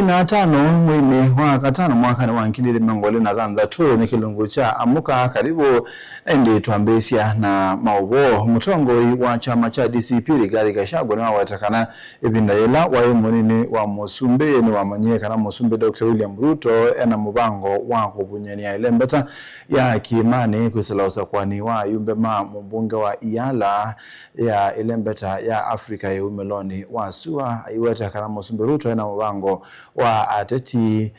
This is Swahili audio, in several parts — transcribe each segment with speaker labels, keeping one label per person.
Speaker 1: 15 mwezi wa katano mwaka wa 2023 ni kilungu cha amuka karibu ndi twambesia na maubo mutongoi wa chama cha DCP Rigathi Gachagua na watakana ibinda yela wa munini wa Musumbe ni wamanyeka na Musumbe Dr. William Ruto ena mubango wa kubunyania ilembeta ya kiimani kusilausa kwani wa yumbe mbunge wa Iyala ya ilembeta ya Afrika ya umeloni wa sua iweta kana Musumbe Ruto ena mubango wa ateti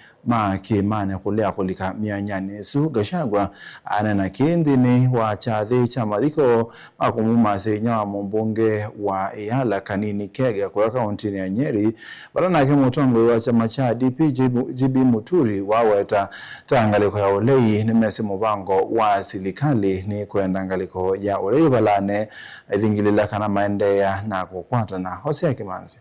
Speaker 1: kiimani kulea kulika mianyani su Gachagua anana kindini wa chadhi chamadiko makumuma senya mbunge wa Iyala Kanini Kega kwa kaunti ya Nyeri balana ke mutongo wa chama cha DP GB Muturi waweta tangaliko ya olei ni mese mubango wa silikali ni kwenda ngaliko ya olei balane idhingilila kana maendea na kukwata na Hosea Kimanzi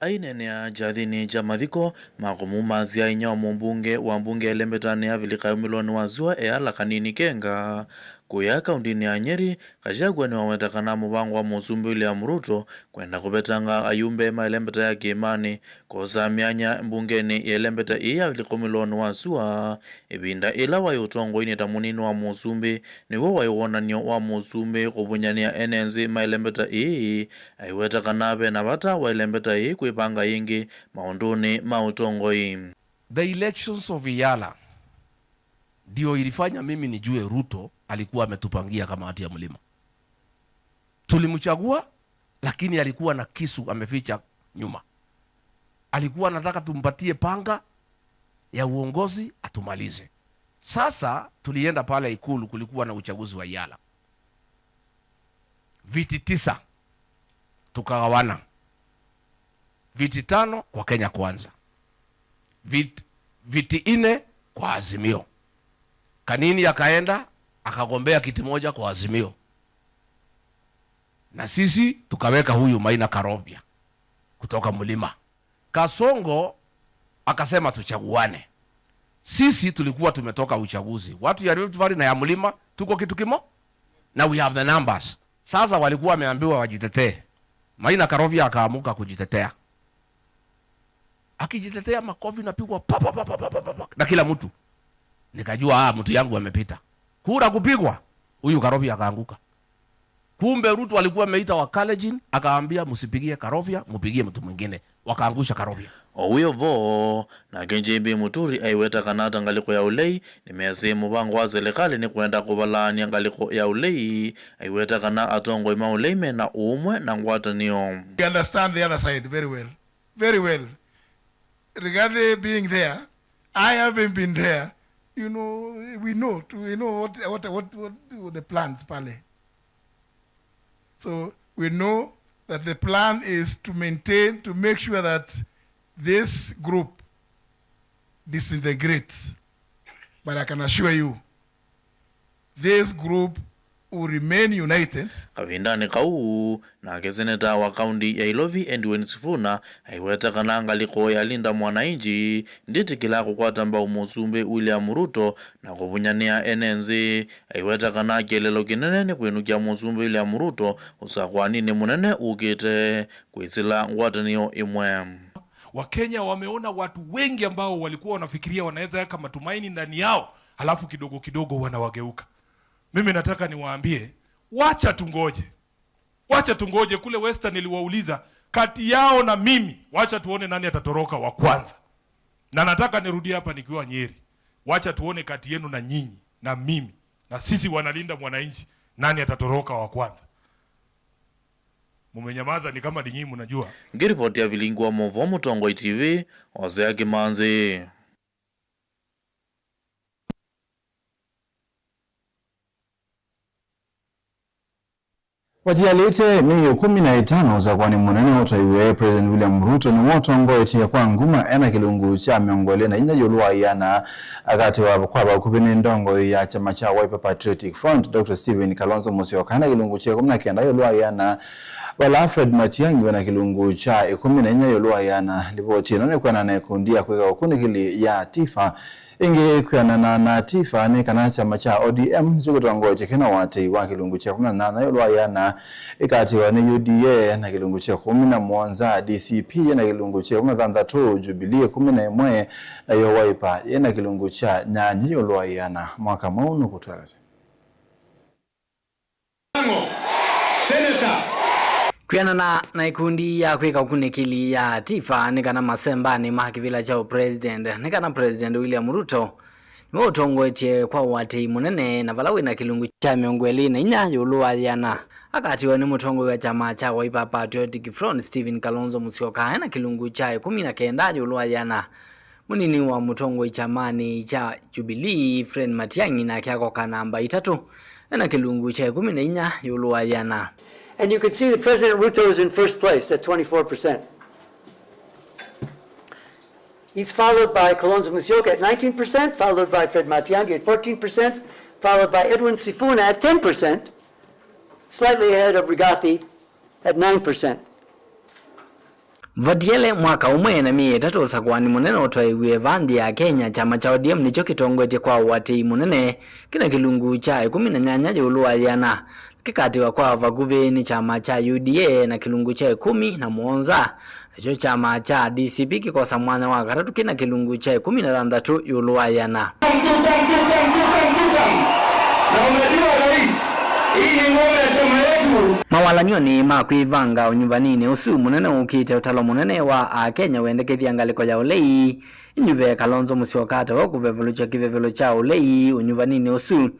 Speaker 2: aine ya jathini jamadhiko makumuma zia inya mbunge wa mbunge elembetani ya vilika miloni wazua Iyala Kanini Kenga kuya kaunti ya Nyeri. Gachagua ni wawetakana mubango wa Musumbe William Ruto kwenda kubetanga ayumbe maelembeta ya kiimani koza mianya mbungeni elembeta iya vilika miloni wazua ibinda ila wa yutongo ini tamunini wa Musumbe ni wa yuonanio wa Musumbe kubunyania enenzi maelembeta ii aiwetakana be na bata wa elembeta ii kuipanga ingi maunduni mautongo ii.
Speaker 3: The elections of Iyala ndio ilifanya mimi nijue Ruto alikuwa ametupangia kama hati ya mlima. Tulimchagua lakini alikuwa na kisu ameficha nyuma. Alikuwa anataka tumpatie panga ya uongozi atumalize. Sasa tulienda pale Ikulu, kulikuwa na uchaguzi wa Iyala. Viti 9 tukagawana. Viti 5 kwa Kenya Kwanza. Viti 4 kwa Azimio. Kanini akaenda akagombea kiti moja kwa Azimio. Na sisi tukaweka huyu Maina Karobia kutoka Mlima. Kasongo akasema tuchaguane. Sisi tulikuwa tumetoka uchaguzi. Watu ya Rift Valley na ya Mlima tuko kitu kimo na we have the numbers. Sasa walikuwa wameambiwa wajitetee. Maina Karobia akaamuka kujitetea. Akijitetea makofi napigwa na kila mtu. Nikajua mtu yangu amepita. Kura kupigwa, huyu Karobia akaanguka. Kumbe Ruto alikuwa ameita wa Kalenjin akaambia msipigie Karobia, mpigie mtu mwingine. Wakaangusha Karobia.
Speaker 2: Owiyo vo na GB Muturi aiweta kanata ngaliko ya ulei ni mese mubango wa serikali ni kwenda kubalani ngaliko ya ulei aiweta kana atongo ima ulei mena umwe na ngwatanio.
Speaker 4: You understand the other side very well. Very well. Regarding being there, I haven't been there. You know, we know what the plans pale. So we know that the plan is to maintain, to make sure that this group disintegrates. But I can assure you, this group will remain united.
Speaker 2: Kavindani kau na keseneta wa kaunti ya Ilovi Edwin Sifuna aiweta kana ngaliko ya linda mwanainji nditi kila kukwata mbao Musumbe William Ruto na kubunyania enenzi aiweta kana kelelo kinene ni kwenukia Musumbe William Ruto usakwani ni munene ukite kuisila ngwatanio imwe.
Speaker 5: Wakenya wameona watu wengi ambao walikuwa wanafikiria wanaweza yaka matumaini ndani yao, halafu kidogo kidogo wanawageuka. Mimi nataka niwaambie, wacha tungoje. Kule Western niliwauliza kati yao na mimi, wacha tuone nani atatoroka wa kwanza. Na nataka nirudie hapa nikiwa Nyeri, wacha tuone kati yenu na nyinyi na mimi na sisi wanalinda mwananchi nani atatoroka wa kwanza. Mumenyamaza ni kama nyinyi mnajua.
Speaker 2: Ngiripoti ya vilingwa Movo Mutongo TV, Hosea Kimanzi.
Speaker 1: Wajiyalite ni 15 za kwani munene utaiwe President William Ruto ni motongo etia kwa nguma ena kilungu cha miongole na inya yoluwa yana agati wa kwa bakubini ndongo ya chama cha Wiper Patriotic Front Dr. Stephen Kalonzo Musyoka na kilungu cha 19 yoluwa yana wala Fred Matiang'i wana kilungu cha 14 yoluayana ripoti ino nekwana na kundia kwega ukunikili ya tifa ingi kwana na tifa ni kana chama cha ODM zukutongo chekena wate wa kilungu cha 18 yoluayana ikatiwa ni UDA na kilungu cha 17 DCP na kilungu cha 13 Jubilee 11 na Wiper na kilungu cha 8 yoluayana mwaka maunu kutweleza
Speaker 6: Senator
Speaker 7: kwiana na ikundi ya kwika ukunikili ya tifa nikana masembani mahakivila cha president nikana President William Ruto niwo utongoetie kwa wate munene na valawi na kilungu cha 24 yoluayana akatiwa ni mutongo wa chama cha Wiper Patriotic Front Stephen Kalonzo Musyoka na kilungu cha 19 yoluayana munini wa mutongo chamani cha Jubilee Fred Matiang'i na kyako kanamba 3 na kilungu cha 14 yoluayana.
Speaker 8: And you can see that President Ruto is in first place at 24%. He's followed by Kalonzo Musyoka at 19%, followed by Fred Matiang'i at 14%, followed by Edwin Sifuna at 10%, slightly ahead of Rigathi at 9%.
Speaker 7: Vadiele mwaka umwe na mie tatu sakwani munene otwaiwe vandi ya Kenya chama cha ODM nicho kitongwete kwa wati munene kina kilungu cha 18 yoluayana kikatiwa kwa vaguve ni chama cha UDA na kilungu cha 17 nicho chama cha DCP kikosa mwana wa gatatu kina kilungu cha 13 yoluayana.
Speaker 6: Na unajua rais, hii ni ngome ya chama yetu.
Speaker 7: Mawalanyo ni makwivanga unyumvanini usu munene ukite utalo munene wa Kenya wendekethia ngaliko ya ulei inyuve Kalonzo Musyoka wa kuvevelucha kivevelo cha ulei unyumvanini usu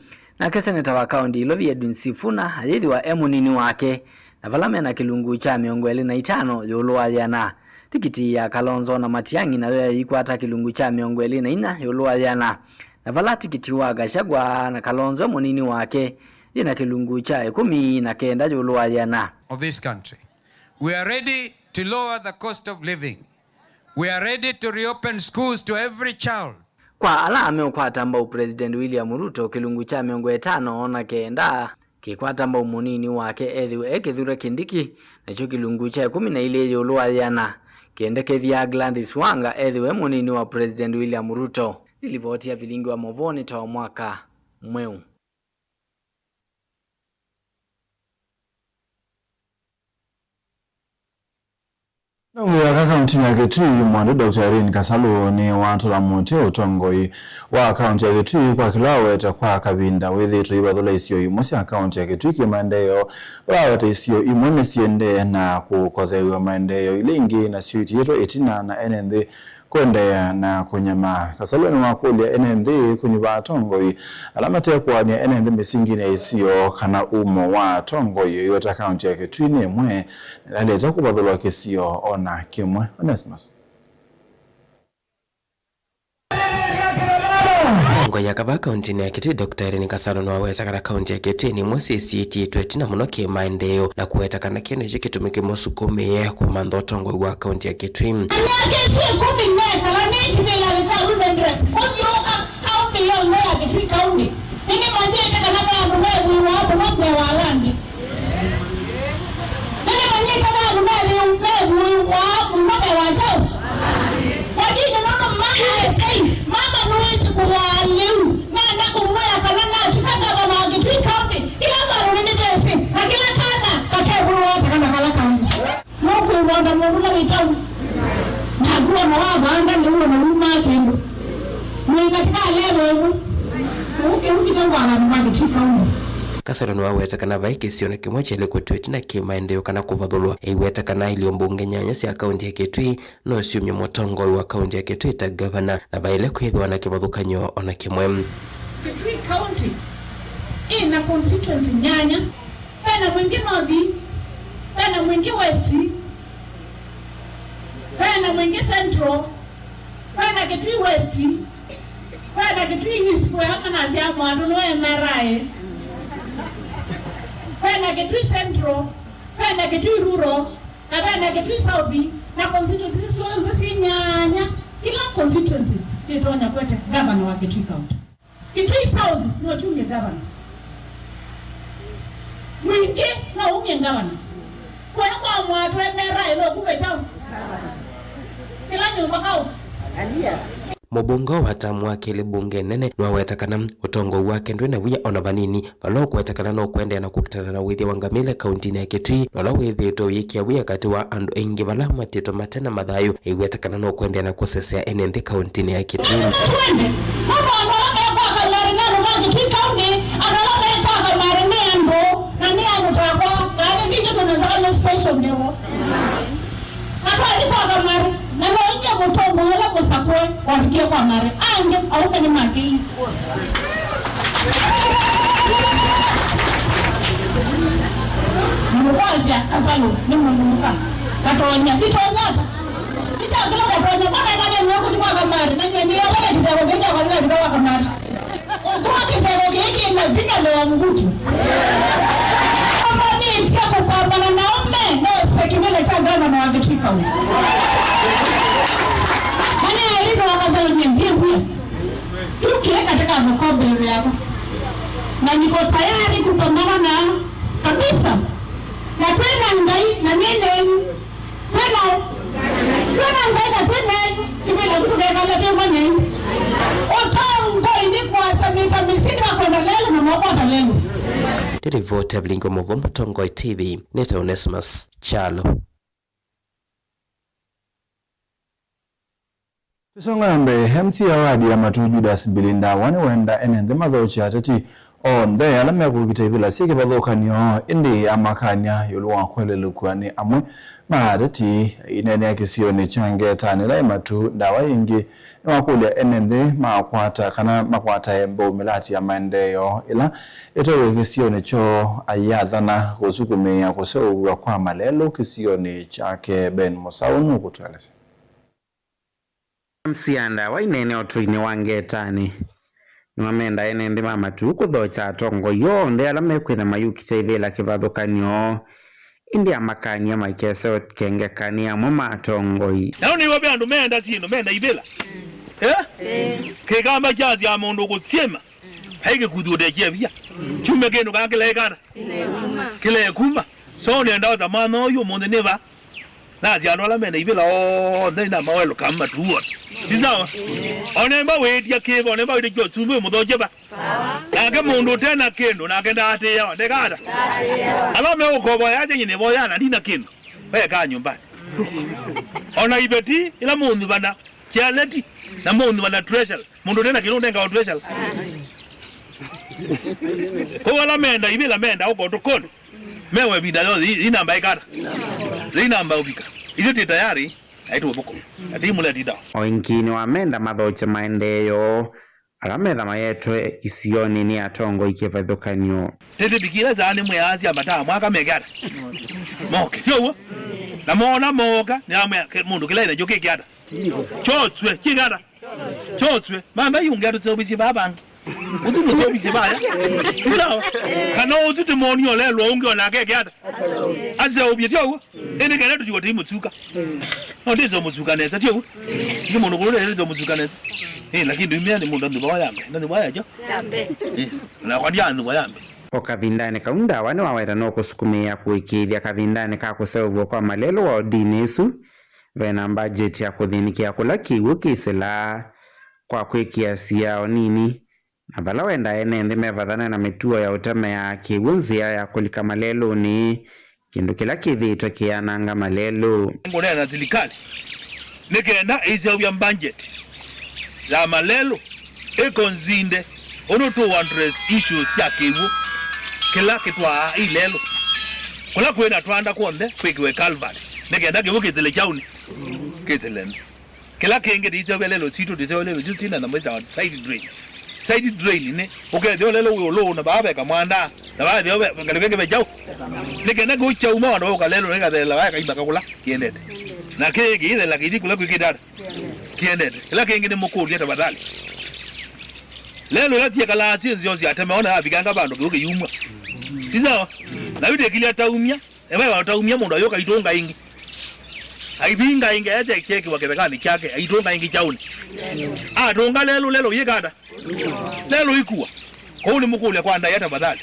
Speaker 7: na seneta wa kaunti Lovi Edwin Sifuna ayithi wa emunini wake na valame na kilungu cha 25 yoluayana tikiti ya Kalonzo na Matiang'i na wewe ikwata kilungu cha 24 yoluayana na vala tikiti wa Gachagua na Kalonzo munini wake ina kilungu cha 19 yoluayana.
Speaker 9: Of this country. We are ready to lower the cost of living. We are ready to reopen schools to every child.
Speaker 7: Kwa alame ukwata mbao President William Ruto kilungu cha 15 na kenda kikwata mbao munini wake Edhiwe Ekithure Kindiki na cho kilungu cha 12 yoluayana kiendekethia Gladys Wanga Edhiwe munini wa President William Ruto ilivotia vilingi wa movoni toa mwaka mweu.
Speaker 1: Wa kaunti ya Kitui Mwandu Dr. Irene Kasalo ni watu la mwote utongoi wa kaunti ya Kitui kwa kilaweta kwa kabinda wethi tuibathula isio imosi ya kaunti ya Kitui kimaendeyo waweta isio imone siende na kukothewa maendeyo ilingi na siuti yeto etina na NND kwendea na kunyama. Kasalo ni wakulia NND kunyuba tongoi alamate kwa ni NND misingine isio kana umo wa tongoi yoyota kaunti ya Kitui ni mwe naleta kubathula kisio ona kimwe Onesimus.
Speaker 10: Ngoya kaba kaunti ya Kitui Dr. Irene Kasalo no aweta kana kaunti ya Kitui ni mwesi CT twetina muno ke maendeleo na kuweta kana kene je kitumike mosukume ku mandho tongo wa kaunti ya Kitui. Kasalo no aweta kana vaike sione kimwe chele kwetu na kimaendeleo kana kuvathulwa iweta kana iliyombunge nyanya cia kaunti ya Kitui no siumye motongo wa kaunti ya Kitui ta governor na vaile kwithwa na kivathukanyo ona kimwe.
Speaker 11: Kitui County ina constituency nyanya pana mwingi north pana mwingi west pana mwingi central pana Kitui west pana Kitui east kwa hana zia mwandu no emerae pana Kitui central pana Kitui rural na pana Kitui south na constituency zote nyanya kila constituency itonya kwete governor wa Kitui County. Kitui South no chunge governor. Mwingi na umye governor. kwa mwatu emera ilo kubetao kila nyumba kau alia
Speaker 10: mubungo watamu wake ile bunge nene nwawetakana utongo wake ndwena wia ona vanini valo kwetakana no kwenda na kukitana na withi wangamile kaunti ya Kitui wala withi to yikia wia kati wa andu engi vala matito matena madhayo iwetakana no kwenda na kusesea enende kaunti ya Kitui
Speaker 11: mutombo yala kusakwe warikia kwa mare ange auka ni maki mwazia kasalo ni munguka katonya bitonyaka bitakala katonya bana bana nyoku kwa kamari na nyeni ya bana kizako kenya kwa bila kwa kamari kwa kizako kenya na bika ndo ngutu amani tia kupambana na ome no sekimele cha gana na wakichika huko katika mkobe yako na niko tayari kupambana na kabisa na tena ngai na nene tena ngai na tena kibela kutoka tena nene otango ini kwa sabita misini wa kwenda lelo na mwako lelo
Speaker 10: Tirivote Blingo Movombo Tongoi TV Neta Onesimus Chalo
Speaker 1: Tusonga mbe MC awadi ya matu Judas Bilinda wane wenda enende madhochi atati onde alame kulukita hivila sike badhoka niyo indi amakanya yuluwa kwele lukuani amwe maadati inene ya kisio ni change tani la matu dawa ingi wakulia enende makwata kana makwata embo milati ya maendeyo ila ito kisio ni cho ayadhana kusukume ya kuseu kwa malelo kisio ni chake Ben Musaunu kutueleza
Speaker 12: Msianda wa inene otuini wangetani nwamenda enende mama tu kuthocha atongo yonthe ala mekwitha mayukite ivila kivathukanio indi amakania maikese kengekania mo matongoi
Speaker 6: nao ni wabe andu menda sino menda ivila kegamba jazi ya mundu kutsema haige kuthude jebia chume kenu kakile kana kile kuma so nenda za mano yo mundu neva na ziano ala menda ivila ndina mawelo kama tuwa Bisawa. Onemba wetia kibo, onemba wetia kio tsumwe mudojeba. Nake mundu tena kendo, nake ndate ya, ndekada. Alo me ukobo ya nyine boyana ndina kendo. Weka nyumbani. Ona ibeti ila mundu bana kialeti na mundu bana treasure. Mundu tena kendo ndenga treasure. Ko ala menda ibila menda uko tokoni. Mewe bidalo inamba ikada. Inamba ubika. Ile tayari aitu boko adimula dida
Speaker 12: oinkini wamenda mathoche maendeyo alametha mayetwe isioni ni atongo ikivathukanio
Speaker 6: tete bikira zani mweazi amata mwaka megara moke tyo na mona moka ni amwe mundu kila ina joke kiada chotswe kigada chotswe mama yungero tsobisi babangi utu mutsobisi baya tilo kana utu demonio lelo ungiona ke kiada aze obietyo ene kana tujiwa timutsuka ndizo muzuka neza tyo ni mundu kulole ndizo muzuka neza lakini ndimya ni mundu ndo bayambe ndani bayajo na kwa ndiandu bayambe
Speaker 12: okavindane kaunda wane wawera no kusukumia kuikithia kavindane ka kuseuvo kwa malelo wa dinesu vena budget ya kuthinikia kula kiwu kisela kwa kwikia siao nini na bala wenda enende mevathana na mituo ya utame ya kiwu nzia ya kulika malelo ni kindu kila kithitwe kiananga malelo
Speaker 6: ngone na zilikali nikenda izo bya budget la malelo ekonzinde ono to address issues ya kiwu kila kitwa ilelo kula kwenda twanda konde kwikiwe calvert nikenda kiwu kizile chauni kizelene kila kenge dizo belelo situ dizo lelo jusina na mweza side drain ne okay dio lelo ulo na baba kamwanda na baba dio kalekenge bejao nikenda go chauma ndo kalelo nika de la ka kula kiendete na kege ile la kidi kula kwikidada kiendete kila kenge ni mukuli hata badali lelo lati kala sinzio zi atameona abiganga bando goge yumwa dizo na wide kili ataumia ewe wataumia mundu ayoka itonga ingi aibinga inge ete cheki wakebekani chake aitonga ingi chauni atonga lelo yekada lelo ikuwa ko ni mukule kwanda yata badali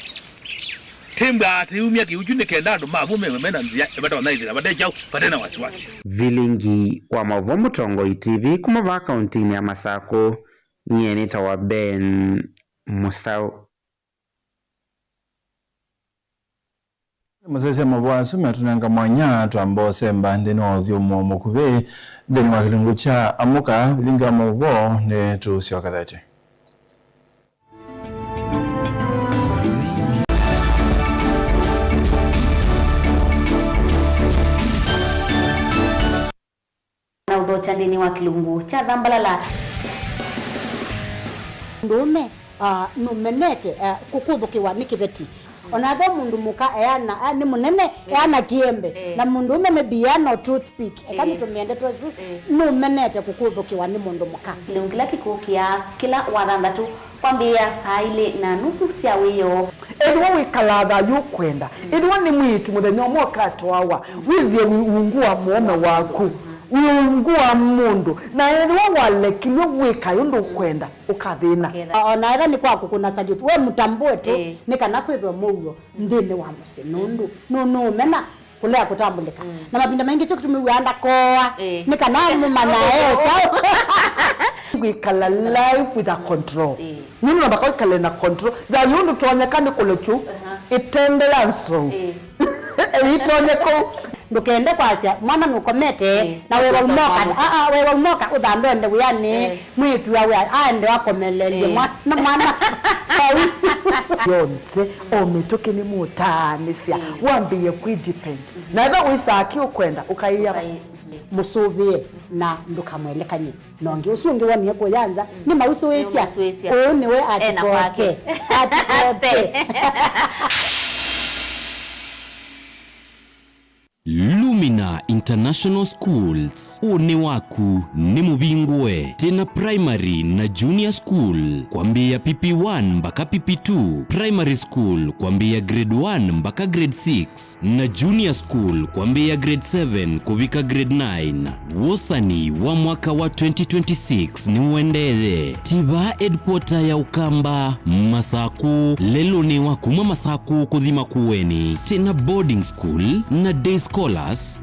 Speaker 6: Timba atiumia kiujune kendando mavume memena nzia ebata wanaizira bade jau badena wasiwasi.
Speaker 12: Vilingi wa Mavuo Mutongoi TV kumava kaunti ya Masako nyeni tawa Ben Musau.
Speaker 1: Muzeze mabwasu metunanga mwanya tuambo semba ndino odhiumo mokube dheni wakilungu cha amuka linga Mavuo ne tusio kadhati.
Speaker 13: Na udocha ndini wakilungu cha dhambalala.
Speaker 11: Ndume numenete kukudhukiwa nikibeti. Onathe mundu muka eyana ni munene eyana kiembe na mundu ume mebiano toothpick ekani tumiende twesu numenete kukudhukiwa ni mundu muka
Speaker 13: Lungila kikukia kila wathandatu kwambia saa ile na nusu cia wiyo
Speaker 14: edwa wikalaga yukwenda edwa ni mwitu muthenya umwe katwawa withie wiungua muome waku wiungua mundu na edwa walekilwe wika yundu kwenda ukathina
Speaker 11: ona era ni kwaku kuna salute we mutambue tu nikana kwithwa mugo ndini wa muse nundu no mena kulea kutambulika na mapinda mengi cyo kutumiwanda koa nikana mumanya chao
Speaker 14: wikala life with a control nini na bakao kale na control da yundu tonyekane kulechu itembelanso itonyeko
Speaker 11: ndukende kwasia mwana nukomete na wewe unoka wewe unoka udhambe ende uyani mwitu yawe aende wakomelele mwana
Speaker 14: yonke ometoke ni mutanisia wambiye kudepend na eva wisaki ukwenda ukaiya
Speaker 11: musubie na ndukamwelekanye nonge usunge wani yako yanza ni mausuwesia niwe atikoke
Speaker 15: Lumina International Schools une waku ni mubingwe tena primary na junior school kwambia PP1 mpaka PP2 primary school kwambia grade 1 mpaka grade 6 na junior school kwambia grade 7 kufika grade 9 wosani wa mwaka wa 2026 ni uendele tiba headquarter ya Ukamba Masaku lelo ni wakuma Masaku kuthima kuweni tena boarding school na day scholars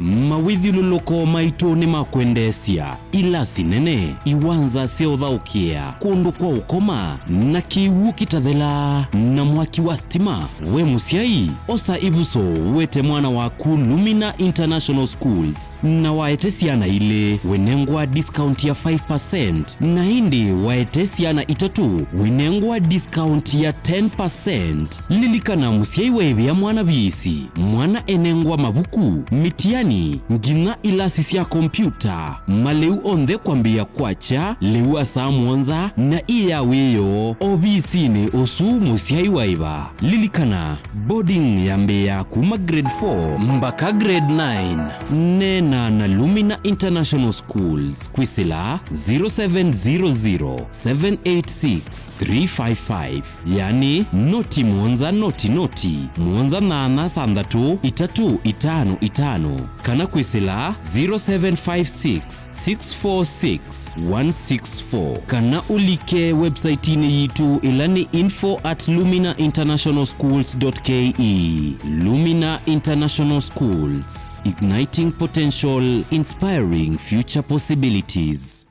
Speaker 15: mawithiluloko maito ni makwendesia ila sinene iwanza seothaukia kundu kwa ukoma na kiwu kitathela na mwaki wa stima we musiai osa ibuso wete mwana waku Lumina International Schools na waete siana ile wenengwa discount ya 5% na hindi waete siana itatu wenengwa discount ya 10%. Lilikana musiai wewe ya mwana bisi mwana enengwa mabuku mitiani ngina ilasi ya kompyuta maleu onde kwambia kwacha leu asa mwanza na iya weyo obisi ni osu musiai waiva. Lilikana boarding ya Mbeya kuma grade 4 mpaka grade 9 nena na Lumina International Schools kwisila 0700786355 yani noti mwanza noti mwanza nana thandatu itatu itanu kana kwisila 0756646164 kana ulike website ine yitu ilani info@luminainternationalschools.ke. Lumina International Schools, igniting potential, inspiring future possibilities.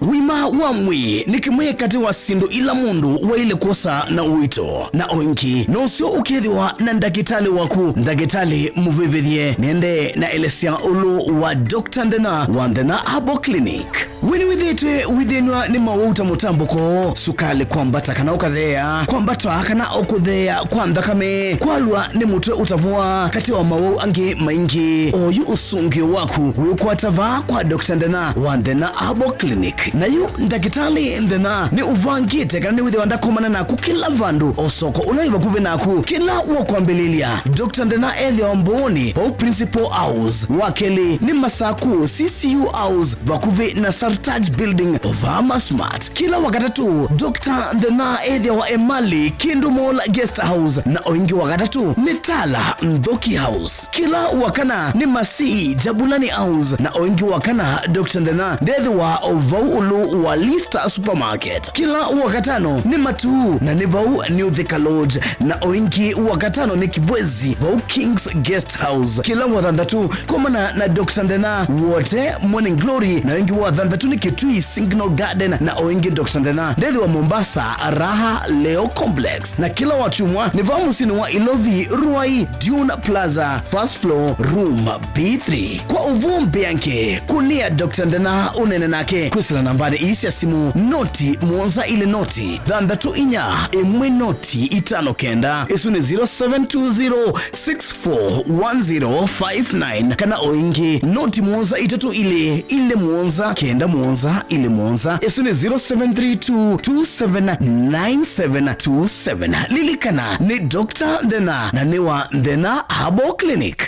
Speaker 16: Wima wamwi nikimwe kati wa sindu ila mundu wa ile kosa na uito na oinki na usio ukithiwa na ndagitali waku ndagitali muvivithie nende na elesia ulu wa Dr. Ndena wa Ndena Herbal Clinic wini withitwe withinwa ni mawuta mutambuko sukali kwambata kana ukathea kwambata kana ukuthea kwa ndakame kwalwa ni mutwe utavua kati wa mawu angi maingi oyu usungi waku wiukwatava kwa Dr. Ndena wa Ndena Herbal Clinic na yu ndagitali Ndena ni uvangite kana ni withiwa ndakomana naku kila vandu osoko unaiva kuve naku kila wakwambililia Dr. Ndena ethi omboni au principal house wakeli ni Masaku CCU house vakuve na Sartaj Building Ovama Smart. Kila wakatatu Dr. Thena Edhia wa Emali Kindu Mall Guest House na oingi wakatatu Mitala Mdhoki House. Kila wakana ni Masi Jabulani House na oingi wakana Dr. Thena Ndedhi wa Ovaulu wa Lista Supermarket. Kila wakatano ni Matu na Nivau New Thika Lodge na oingi wakatano ni Kibwezi Vau Kings Guest House. Kila wathandatu komana na Dr. Thena wote Morning Glory na oingi wathandatu ni Kitui Signal Garden na oingi Dr. Thena Ndedhi wa Mombasa Raha Leo Complex. Na kila watumwa ni Vau Musini wa Ilovi Ruai Dune Plaza First Floor Room B3. Kwa uvumbi yanke kunia Dr. Thena unene nake kusila nambari isi ya simu noti muonza ile noti thandatu inya imwe noti itano kenda isu ni 0720641059 kana oingi noti muonza itatu ile muonza kenda muonza ile muonza isu ni 0732279727. Lilikana ni Dr. Thena na niwa Thena Herbal Clinic.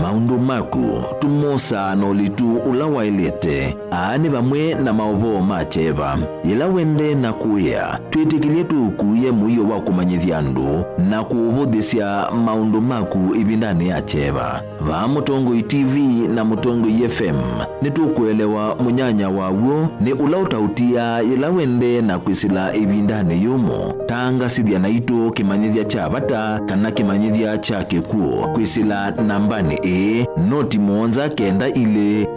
Speaker 17: Maundu maku tumosa nolitu ulawailete aani bamwe na maovo macheva ila wende na kuya twitikilie tukuye muyo wa kumanyithia ndu na kuuvudhisya maundu maku ibindani ya cheva va Mutongo TV na Mutongo FM nitukuelewa munyanya wawo ni ulautautia ila wende na kwisila ibindani yumo tanga sidhia na ito kimanyithia cha bata kana kimanyithia cha kekuo kwisila nambani noti muonza kenda ile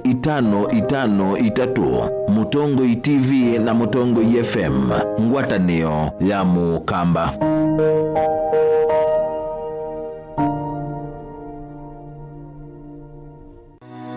Speaker 17: itano itatu. Mutongo TV na Mutongo FM ngwatanio ya Mukamba.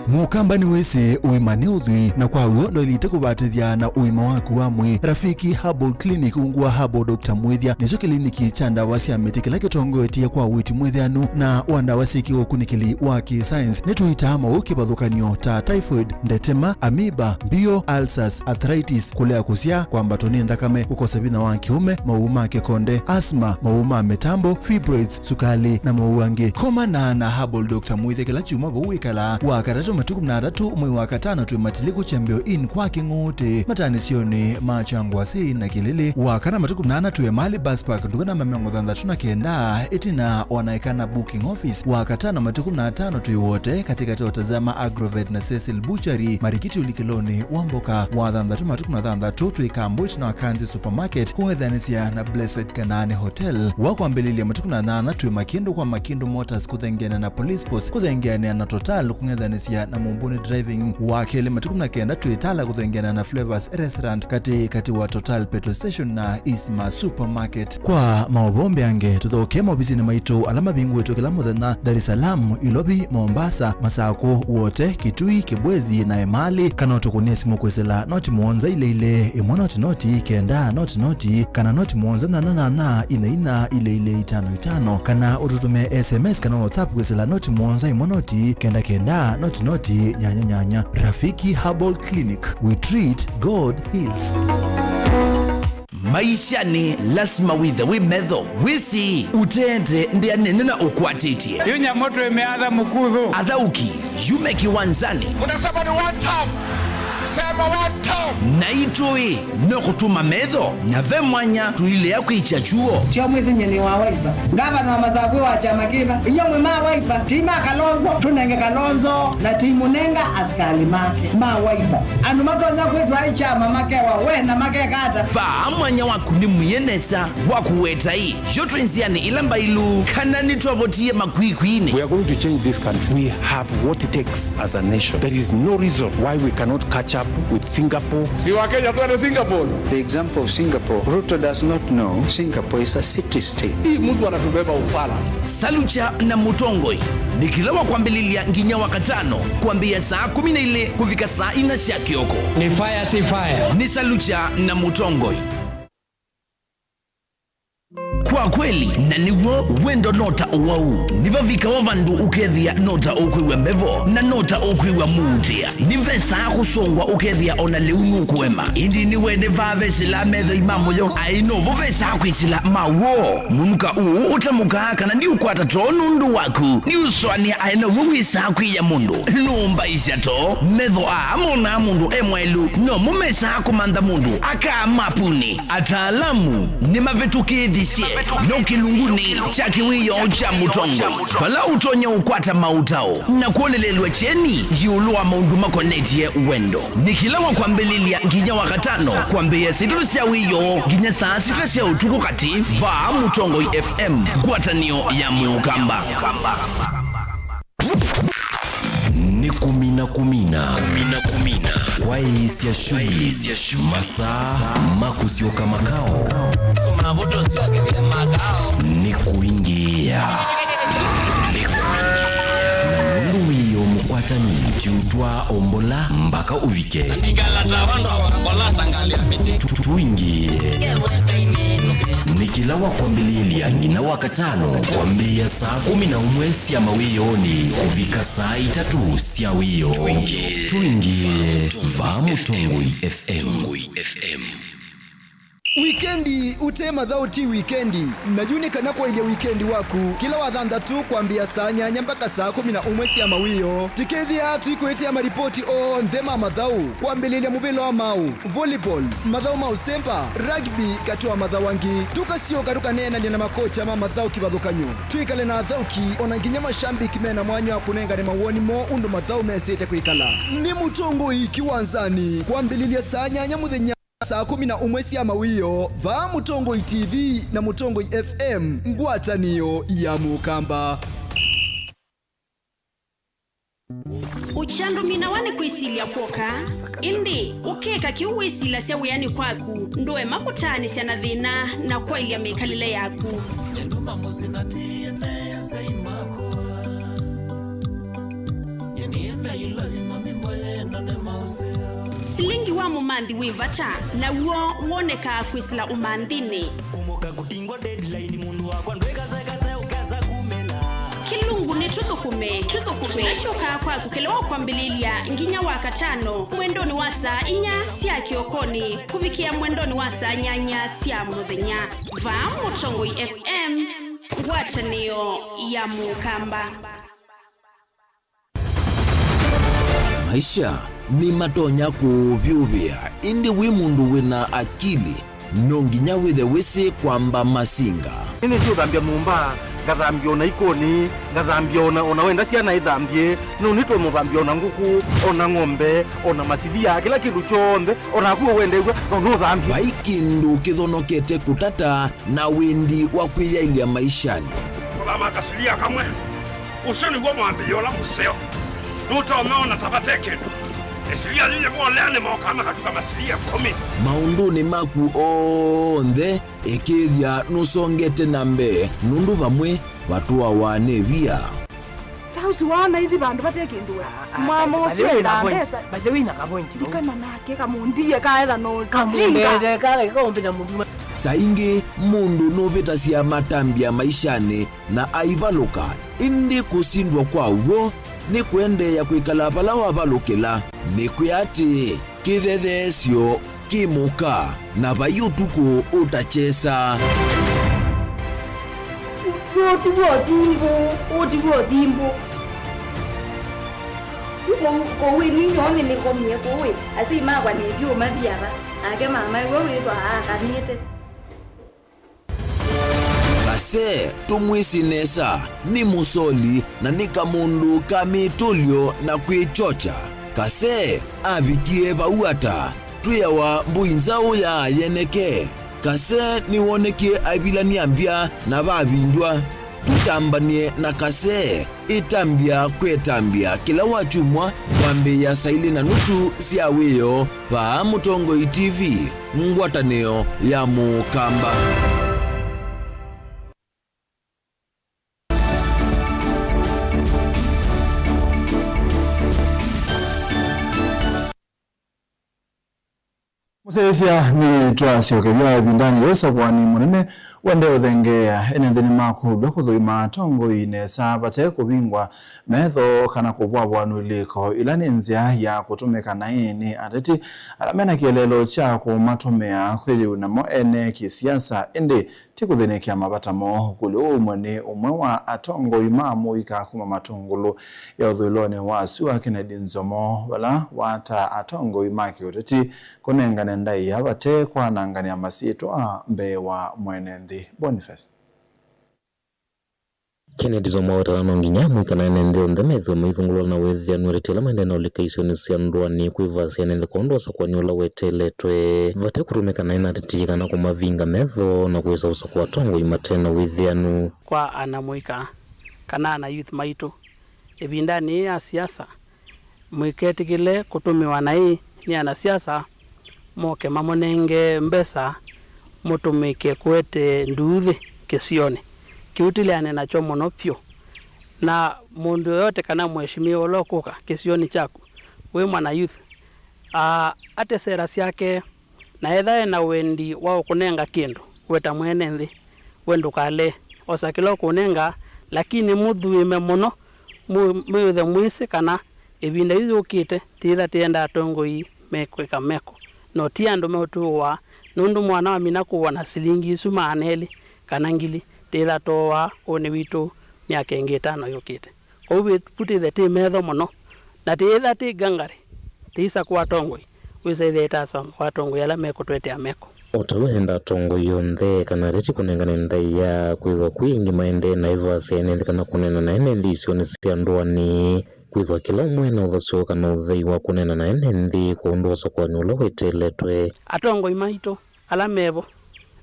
Speaker 18: Mukamba ni wese uimani udhui na kwa uondo ilite kubatithia na uima waku wamwe. Rafiki Herbal Clinic ungua Herbal Dr. Mwithia nicho kliniki cha ndawa cia miti kila kitongoetie kwa witi mwithianu na wandawa siki ukunikili wa ki-science nituitama ukibadhukanio ta typhoid, ndetema, amoeba, mbio, ulcers, arthritis, kulea kusia kwa mbatoni ndakame, ukosabina wa kiume, mauma kekonde, asma, mauma metambo, fibroids, sukali na mauange. Koma na Herbal Dr. Mwithia kila chuma buwikala wakatatu matuku mnadatu umwe wakatano tuwe matiliku chambio in kwa kingote matani sioni machangwa sei na kilili wakana matuku mnana tuwe mali bus park ndukana mameongo dhanda tuna kenda itina wanaikana booking office wakatano matuku mnatano tuwe wote katika teotazama Agrovet na Cecil Butchery marikiti ulikiloni wamboka wadhanda tu matuku mnadhanda tuwe kambu itina wakanzi supermarket kuwedhanisia na Blessed Kanani Hotel wako ambilili ya matuku mnana tuwe Makindu kwa Makindu Motors kuthengiana na Police Post kuthengiana na Total kungedhanisia na Mumbuni Driving wakele matuku mnakenda tuitala kuthengiana na Flavors Restaurant kati wa Total Petrol Station na Isma Supermarket. Kwa maobombe yange tuthokema ofisini maitu alama bingu wetu kila muthenya Dar es Salaam, Ilobi, Mombasa, Masako wote, Kitui, Kibwezi na Emali kana utukunie simu kwesela noti muonza ile imwe noti kenda noti kana noti muonza na ina ile 55 kana ututume SMS kana WhatsApp kwesela noti muonza imwe noti kenda noti nyanya. Rafiki Herbal Clinic, we treat, God heals.
Speaker 16: Maisha ni lazima we medho wisi utende ndia nenena ukwatitie
Speaker 9: hiyo nyamoto imeadha mkudhu
Speaker 16: adhauki yume kiwanzani
Speaker 5: unasema ni one time sema one time
Speaker 16: na itoi no kutuma medho na ve mwanya tuile yako ichachuo
Speaker 14: tia mwezi nyeni wa waiba ngaba na mazabu wa chama kiba iyo mwa waiba tima Kalonzo tunenge Kalonzo na timu nenga askali make ma waiba anu matonza kwetu ai chama make wa we na make kata
Speaker 16: fa mwanya waku ni muyenesa wakuweta hii jotrenziani ilamba ilu kanani tuwabotie makwikwine.
Speaker 19: We are going to change this country. We have what it takes as a nation. There is no reason why we cannot catch up with Singapore.
Speaker 5: Si wa Kenya tuende Singapore.
Speaker 20: The example of Singapore, Ruto does not know Singapore is a city state.
Speaker 5: Hii mtu anatubeba ufala.
Speaker 16: Salucha na Mutongoi nikilewa kuambililia nginya wakatano kuambia saa 12 kufika saa 4 ya kioko.
Speaker 9: Ni fire si fire.
Speaker 16: Ni Salucha na Mutongoi. Kwa wa kweli na niwo wendo nota wau niva vikawa vandu ukethia nota okwiwa mbevo na nota okwiwa mutia nivesa kusongwa ukethia ona leunu kwema indi niwe nevave sila metho imamoyo aino vovesa kwisila mawo munuka utamuka kana ndi ukwata to nundu waku ni uswania aina wisa kwiya mundu numba isato metho amona mundu emwelu no mumesa kumanda mundu aka mapuni ataalamu ni mavetukidhisie no kilunguni cha kiwiyo cha mutongo pala utonya ukwata mautao na kuolelelwa cheni jiulua maundu makonetie wendo nikilawa kwa mbelilia nginya wakatano kwa mbea situsia wiyo nginya saa sita sia utuku kati va Mutongo FM kwatanio ya Mukamba
Speaker 15: ni kumina kwa isi ya shui masa makusioka makao ni kuingia na mundu wiyo mukwatani tiutwa ombola mpaka uvike tuingie nikilawa kwa mbililia ngina wakatano kwa mbia saa 11 sia mawiyoni kuvika saa 3 sia wiyo tuingie va Mutongo FM.
Speaker 21: Wikendi utema dhauti wikendi najuni kanako ile wikendi waku kila wadhanda tu kuambia saa nyanya mpaka saa 11 sia mawiyo tikethia tuikuetia maripoti o ndhema madhau kuambililia mubilo wa mau volleyball madhau mausempa rugby katua madhau wangi tukasio karuka nena nina makocha ma madhau kibadhukanyo tuikale na dhauki onanginya mashambi kimena mwanya kunenga ni mawoni mo undu madhau mesete kuikala ni Mutongo ikiwanzani kuambililia saa nyanya mudhenya saa 11 sia mawiyo va Mutongo TV na Mutongo FM ngwatanio ya Mukamba
Speaker 22: uchandu minawane kuisilia kwoka indi ukeka kiuwisila sia wiyani kwaku ndoe makutani sia na dhina na kwa ilia mekalile yaku silingi wa mumandi wivata na uo woneka kwisila umandini kilungu ni tuthukume tunachoka kwa kukelewa kwa mbililia nginya wakatano mwendoni wa saa 4 sia kiokoni kuvikia mwendoni wa saa 8 sia muthenya va Mutongo FM ngwatanio ya Mukamba.
Speaker 17: Maisha ni matonya kuvyuvia indi wi mundu wina akili nonginya withe wisi kwamba masinga
Speaker 23: ini sio dhambia mumba ngathambia ona ikoni ngathambia ona wenda ciana ithambie no nitwe muthambia ona nguku ona ng'ombe ona masidia kila kindu chombe ona kuo wendegwa no thambia
Speaker 17: waikindu kithonokete kutata na windi wa kwiyailia maishani
Speaker 24: kama kasilia kamwe usoni gwa mwambio la museo nuta umeona tabateke esilia zile kwa leane maokama katika masilia 10
Speaker 17: maunduni maku onthe ikithia nusongete nambe nundu vamwe watu awane via
Speaker 25: tausi wana hithi bandu batekindua mama usio ila pesa bajewina kapointi ikana nake kamundie kaela no kamundie kale kaombina mundu
Speaker 17: saingi mundu novita sia matambia maishani na aivaluka indi kusindwa kwa uo ni kwende ya kuikala pala wavalukila ni kuyati kithethesio kimuka na vayutuku utachesa
Speaker 25: utivuo dhimbo kowe ninyone nikomie kowe asimagwa nivyo mathiava ake mama iwe witwa akanite
Speaker 17: kase tumwisinesa ni musoli na ni kamundu kamitulyo na kwichocha kase avikie vauata tuyawa mbuinzau ya yeneke kase niwonekie avilania mbia na vavindwa tutambanie na kase itambia kwetambia kila wachumwa kwambi ya saili na nusu siawiyo pa Mutongo TV ngwatanio ya Mukamba.
Speaker 1: Musesia ni twasio kejaa bindani yosa kwani munene wende uthengea ene thini makulwa kuthuima tongo inesa bate kubingwa metho kana kubwabwa nuliko ila ni nzia ya kutumika na ini ateti alamena kielelo cha kumatomea kweli unamo ene kisiasa indi tikuthinekia mabatamo kuli umwe wa atongo imamu ikakuma matungulu ya uthuilone wa Sua Kennedy Nzomo wala wata atongo imaki uteti kunengane ndai abate kwa nangani ya masitwa mbe wa mwenendi Boniface
Speaker 2: Kennedy Nzomo watalano nginya mwikana nende ondemetho mwithungulwa na wethia nuretela mende na ulikaisoni sia ndwani kuivasi nende kondo sakwani ula weteletwe vate kutumika na inatiti kana kumavinga metho na kuweza usakwa tongo imatena withianu
Speaker 3: kwa anamuika kana na youth maitu ebindani ya siasa mwiketikile kutumiwa na hii ni ana siasa moke mamonenge mbesa mutumike kwete nduthi kisione kiutiliane nacho muno pyo na mundu yote kana mheshimiwa olokuka kisioni chako we mwana youth ate sera siake na edha na wendi wao kunenga kindu weta mwene nthi wendu kale osakilo kunenga lakini mudhuime muno mwithe mwisi kana ebinda hizo ukite titha tienda atongo hii mekweka meko no tiandu meutuwa nundu mwana wa mina kuwa na silingi isu maaneli kana ngili titha towa one witu miaka ingi 5 yukite kwa hivyo putithe ti metho muno na titha ti gangari tisa kwa tongo wisa ithe itasa kwa tongo yala meko twete meko
Speaker 2: otawenda tongo yonthe kana reti kunengana ndai ya kwithwa kwingi maende na iva sene kana kunena na ene ndisio ni sia ndwani kwithwa kila mwena uthaso kana uthei wa kunena na ene ndi kuondosa kwa nula weteletwe
Speaker 3: atongo imaito ala mevo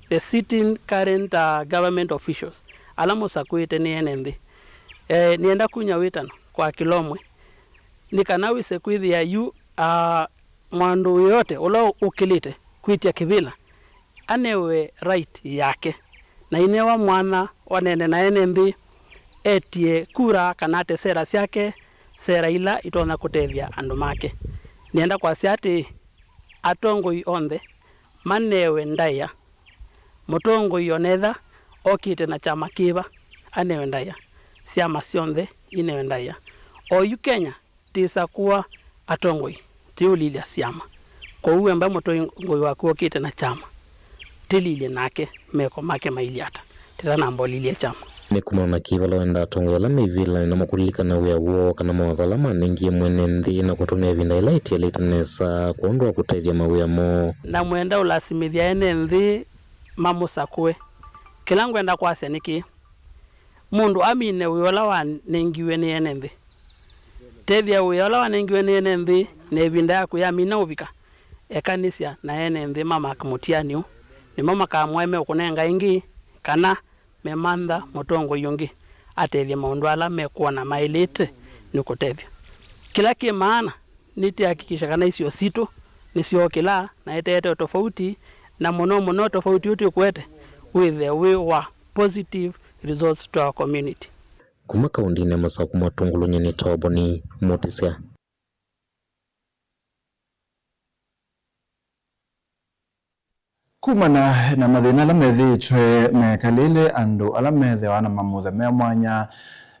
Speaker 3: the sitting current government officials ala musakwite ni ene ndi nienda kunya witano kwa kilomwe nikanawise kwithia yu mwandu yote ulo ukilite kwitia kivila anewe right yake na inewa mwana wanene na enembi etie kura kanate sera siake sera ila itona kutethia andu make nienda kwa siati atongo ionthe manewe ndaya mutongo ionetha okite na chama kiva anewe ndaya siama sionthe inewe ndaya o yu Kenya tisa kuwa atongo tiulilia siama kwa uwe mba mutongo wako okite na chama tililie nake meko make mailiata titana mbolilie chama
Speaker 2: ni kumona kivala wenda tongo la mivila na makulika na wea wo kana mawathala manengie mwene nthi na kutumia vinda ila itia litanesa kuondwa kutaithia mawea mo
Speaker 3: na mwenda ulasimithia ene nthi mamusakwe kila ngwenda kwasya niki mundu amine wiola wa nengiwe ni ene nthi tethia wiola wa nengiwe ni ene nthi ne vinda yaku ya mina uvika ekanisia na ene nthi mama kamutianiu ni mama kamweme ukunenga ingi kana memanda mutongo yungi atethia maundu ala mekuona mailite nikutethia kila kimaana niti hakikisha kana isio situ nisio kila na etete tofauti na muno tofauti uti kwete with the way wa positive results to our community
Speaker 2: kuma kaundine masaku matungulu nyeni toboni motisia
Speaker 1: kumana na mathina ala methitwe mekalile andu ala methewa na mamuthe me mwanya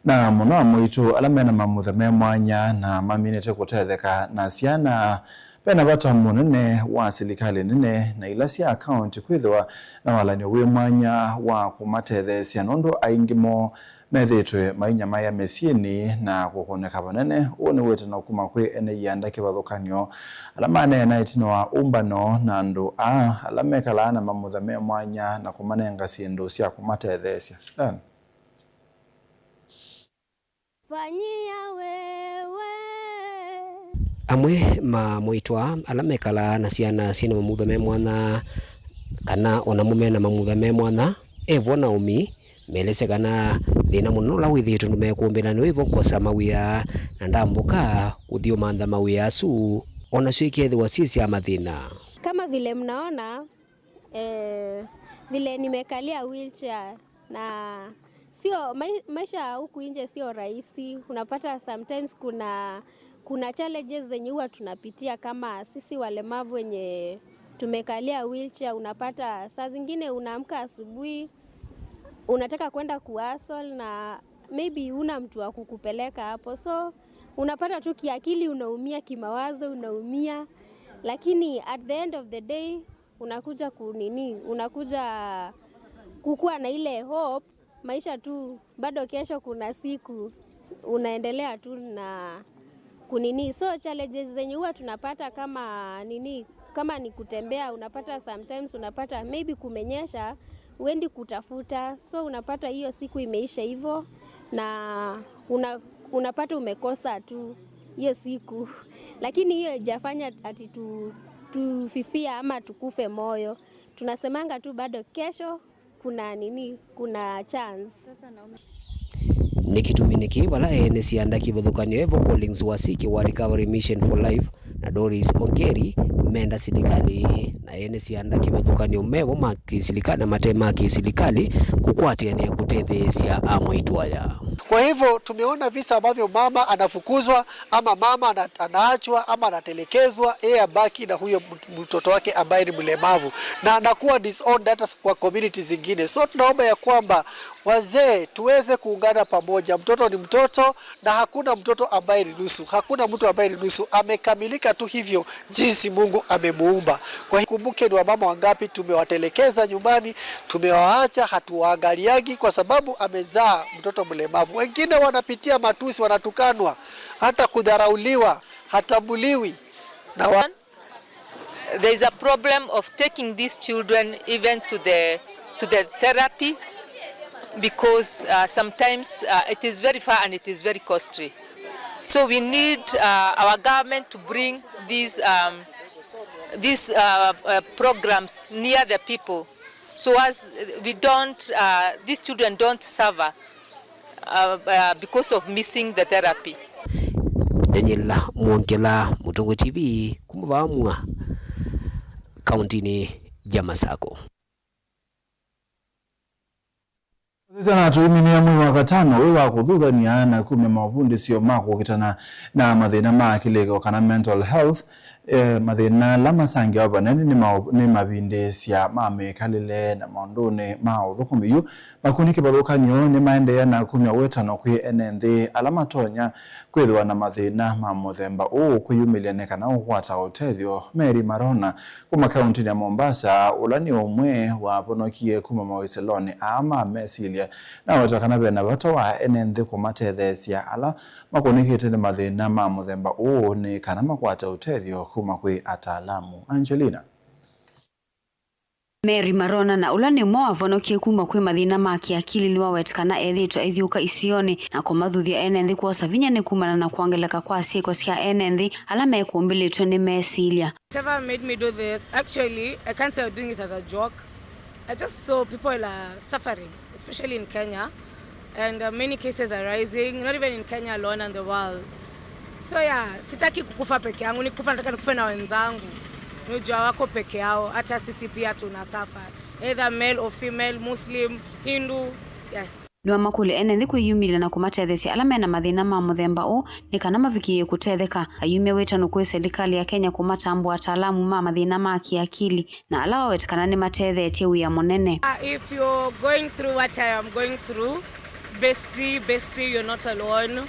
Speaker 1: na muno amwitu ala mena mamuthe me mwanya na maminete kutetheka na ciana pena bata munene wa silikali nene na ila cia account kwithwa na walanio wi mwanya wa kumatethecia nundu aingimo methitwe mainya maya mesieni na kukoneka banene one wete na kuma kwi ene yanda kibathukanio alamane na itino wa umbano na andu alamekala na mamuthe me mwanya na kumanenga sindu cia kumatethecia
Speaker 4: fanyia wewe
Speaker 7: amwe mwitwa alamekala na ciana cina mamuthe me mwana kana ona mumena mamuthe me mwana evo na umi melese kana thina muno la withitu numekumbira no ivo kosa mawia na ndambuka kuthio mantha mawia asu ona ciikethwa cia mathina
Speaker 4: kama vile mnaona vile nimekalia wheelchair na sio maisha huku nje sio rahisi. Unapata sometimes kuna challenges zenye huwa tunapitia kama sisi walemavu wenye tumekalia wheelchair. Unapata saa zingine unaamka asubuhi unataka kwenda kuhustle na maybe una mtu wa kukupeleka hapo, so unapata tu kiakili unaumia, kimawazo unaumia, lakini at the end of the day unakuja kukua na ile hope maisha tu, bado kesho kuna siku, unaendelea tu na kunini. So challenges zenye huwa tunapata kama ni kutembea, unapata sometimes unapata maybe kumenyesha, uendi kutafuta, so unapata hiyo siku imeisha hivyo na unapata umekosa tu hiyo siku, lakini hiyo haijafanya ati tufifia ama tukufe moyo. Tunasemanga tu bado kesho kuna chance.
Speaker 7: Nikituminiki wala ANC andaki vodhukanio evo callings wasiki wa Recovery Mission for Life na Doris Ongeri menda silikali na ANC andaki vodhukanio mevo makisilikali na matema kisilikali kukwati ya kutethesia amwaitwaya.
Speaker 6: Kwa hivyo tumeona visa ambavyo mama anafukuzwa ama mama anaachwa ama anatelekezwa, yeye abaki na huyo mtoto wake ambaye ni mlemavu na anakuwa disowned hata kwa community zingine. So tunaomba ya kwamba wazee tuweze kuungana pamoja. Mtoto ni mtoto na hakuna mtoto ambaye ni nusu. Hakuna mtu ambaye ni nusu. Amekamilika tu hivyo jinsi Mungu amemuumba. Kwa hiyo kumbuke ni wamama wangapi tumewatelekeza nyumbani, tumewaacha, hatuwaangaliagi kwa sababu amezaa mtoto mlemavu. Wengine wanapitia matusi, wanatukanwa, hata kudharauliwa, hatambuliwi.
Speaker 8: There is a problem of taking these children even to the therapy because sometimes it is very far and it is very costly. So we need our government to bring these programs near the people, so as these children don't suffer because of missing the therapy.
Speaker 7: Daniela Mwongela, Mutungu TV, kumuvamwa kauntini ya Masako.
Speaker 1: Sasa na tuiminia mwe wa gatano wewa kuthuthania na kume mavundi sio mako kitana na mathina ma akili kana mental health mathina lama sangi abanene ni mabinde cia mamekalile na maundone ma uthukumiyu makuniki bathukanyo ni maendeea na kumya wetano kwi enenthi alama tonya kwithwa na mathina ma muthemba kwiyumilia ne kana ugwata utethio. Mary Marona kuma kaunti ya Mombasa ulani umwe wa ponokie kuma mawiseloni ama mesilia na watakana bena bato wa enenthi kumatethesia ala makunikite ni mathina ma muthemba ni kana makwata utethio kuma kwi ataalamu. Angelina
Speaker 10: Mary Marona na ulani mwa avonokie kuma kwi mathina ma kiakili ni wawetikana ethitwa ithiuka isioni na kumathuthia enenthi kwa savinya ni kumana na kuangeleka kwa sieko cia enenthi ala mekumbilitwe ni mesilia.
Speaker 25: Whatever made me do this, actually I can't say I'm doing it as a joke. I just saw people are suffering, especially in Kenya, and many cases are rising, not even in Kenya alone and the world. So yeah, sitaki kukufa peke yangu, nikufa nataka nikufe na wenzangu. Nujua wako peke yao, hata sisi pia tunasuffer. Either male or female, Muslim, Hindu, yes.
Speaker 10: Nwa makule enenthi kwiyumile na kumatethesia ala mena mathina ma muthemba ni kana mavikie kutetheka. Ayume wetano kwi serikali ya Kenya kumatambua ataalamu ma mathina ma kiakili na ala wawetikana ni mathethetie uya munene.
Speaker 25: If you're going through what I am going through, bestie, you're not alone.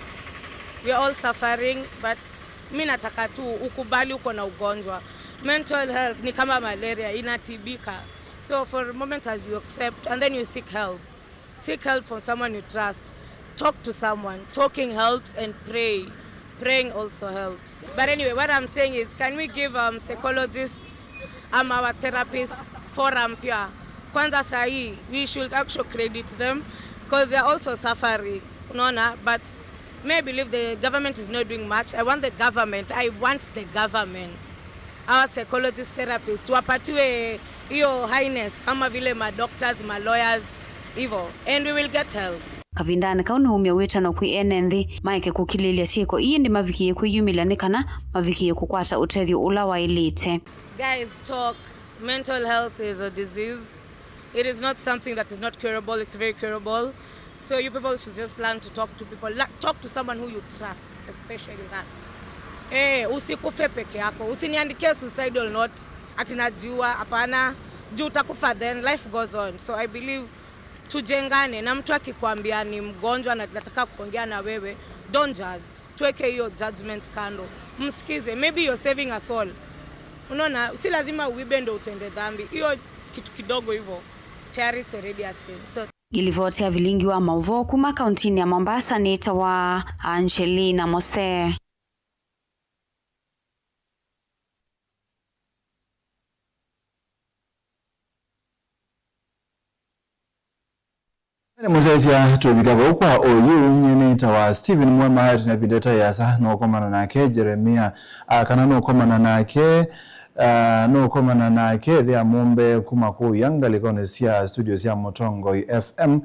Speaker 25: We're all suffering, but mimi nataka tu ukubali uko na ugonjwa. Mental health ni kama malaria, inatibika. So for a moment as you accept and then you seek help. Seek help from someone you trust. Talk to someone. Talking helps and pray. Praying also helps. But anyway, what I'm saying is, can we give psychologists, our therapists, forum pia? Kwanza sahi, we should actually credit them because they're also suffering. But may I believe the government is not doing much. I want the government, our psychologists, therapists, wapatiwe hiyo highness kama vile ma doctors, ma lawyers, hivyo, and we will get help.
Speaker 10: Kavindane kauni umya wetano kwi enenthi maike kukililia sieko iyi ndi mavikie kwiyumila ni kana mavikie kukwata utethio ula wailite.
Speaker 25: Guys, talk. Mental health is a disease. It is not something that is not curable. It's very curable. So you people should just learn to talk to people. Talk to someone who you trust, especially that. Usikufe peke yako. Usiniandikie suicidal note ati najua hapana. Juu utakufa, then life goes on. So I believe tujengane, na mtu akikwambia ni mgonjwa na nataka kuongea na wewe, don't judge. Tuweke hiyo judgment kando. Msikize, maybe you're saving a soul. Unaona, si lazima uibe ndo utende dhambi. Hiyo kitu kidogo hivyo, tayari it's already a sin. So
Speaker 10: Gilivotea vilingi wa Mauvo kuma kauntini ya Mombasa ni tawa Angelina Mose.
Speaker 1: Muzezia tubikaba kwa oyu nyene tawa Stephen Mwema tunapideta yasa no komana nake Jeremia kana no komana nake thea mumbe kumaku yanga likonesia studio sia Motongo FM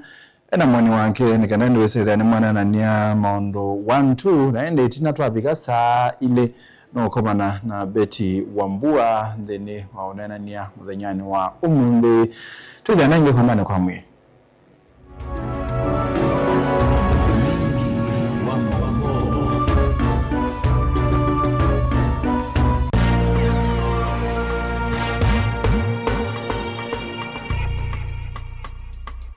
Speaker 1: ena mwani wake nikanende wese ni mwana na nia maondo 1-2 na ende itina tuwapika saa ile no komana na Betty Wambua ndeni waonena nia mudhenyani wa umundi tuja nange komane kwa mwe.